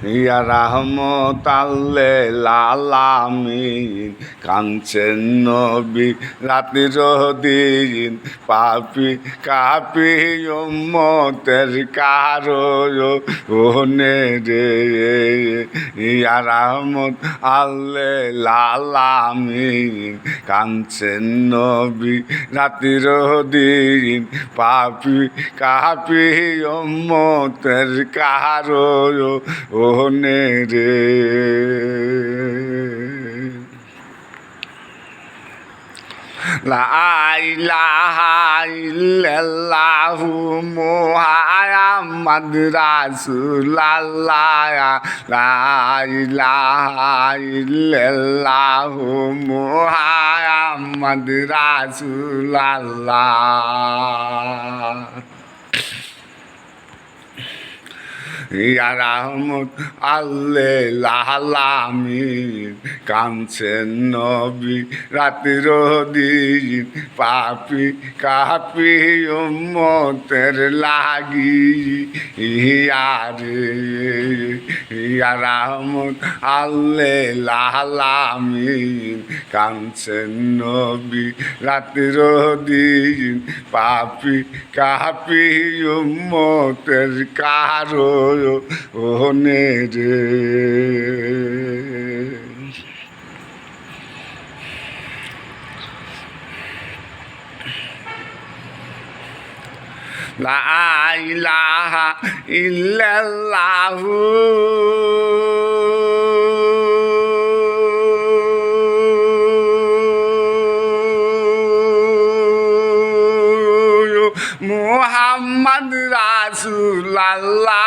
ইয়া রাহমত আলামিন কাঁদছেন নবী রাতের দিন পাপি কাপি উম্মতের কারণে রে ইয়া রাহমত আলামিন কাঁদছেন নবী রাতের দিন পাপি কাপি উম্মতের কারণে রে লা ইলাহা ইল্লাল্লাহু মুহাম্মাদ রাসূলুল্লাহ লা ইলাহা ইল্লাল্লাহু মুহাম্মাদ রাসূলুল্লাহ ইয়া রাহমত আলামিন কাঁদছেন নবী রাতের দিন পাপি কাপি উম্মতের লাগি ইয়া রে ইয়া রাহমত আলামিন কাঁদছেন নবী রাতের দিন পাপি কাপি উম্মতের কারণে রে লা ইলাহা ইল্লাল্লাহু মুহাম্মদ রাসূলুল্লাহ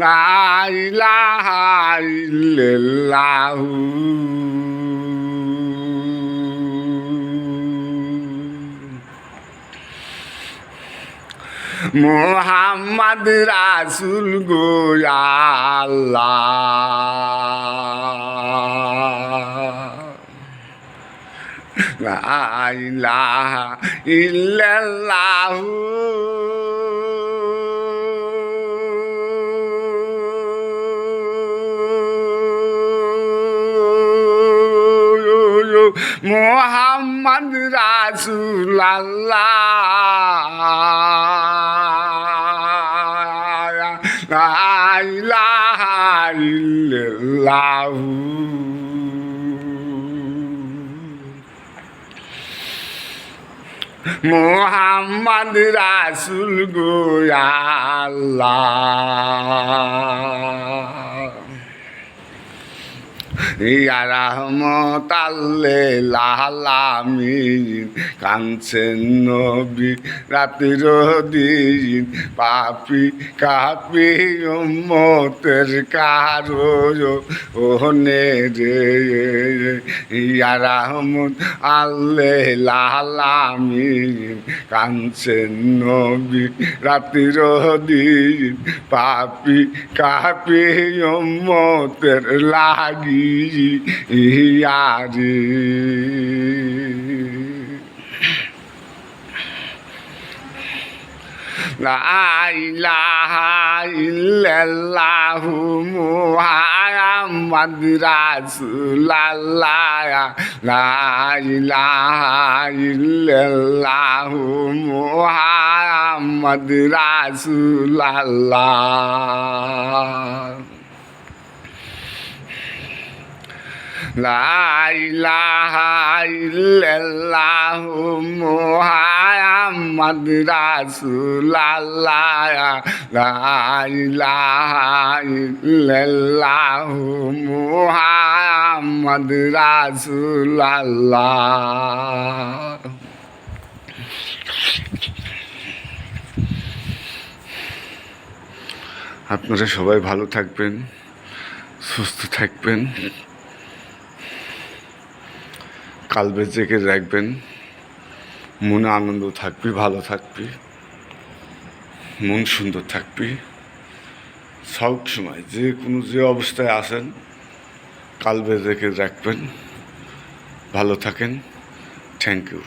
লা ইলাহা ইল্লাল্লাহু মুহাম্মদ রাসূল গো আল্লাহ লা ইলাহা ইল্লাল্লাহু মুহাম্মদ রাসূলুল্লাহ লা ইলাহা ইল্লাল্লাহু মুহাম্মদ রাসূল গো আল্লাহ ইয়া রাহমত আলামিন কাঁদছেন নবী রাতের দিন পাপি কাপি উম্মতের কারণে রে ইয়া রাহমত আলামিন কাঁদছেন নবী রাতের দিন পাপি কাপি উম্মতের লাগি ইয়া রে লা ইলাহা ইল্লাল্লাহু মুহাম্মাদ রাসূলুল্লাহ লা ইলাহা ইল্লাল্লাহু মুহাম্মাদ রাসূলুল্লাহ লা ইলাহা ইল্লাল্লাহু মুহাম্মাদ রাসূলুল্লাহ লা ইলাহা ইল্লাল্লাহু মুহাম্মাদ রাসূলুল্লাহ আপনারা সবাই ভালো থাকবেন, সুস্থ থাকবেন, কালবে জেগে রাখবেন, মনে আনন্দ থাকবি, ভালো থাকবি, মন সুন্দর থাকবি। সব সময় যে কোনো যে অবস্থায় আছেন কালবে জেগে রাখবেন, ভালো থাকেন। Thank you.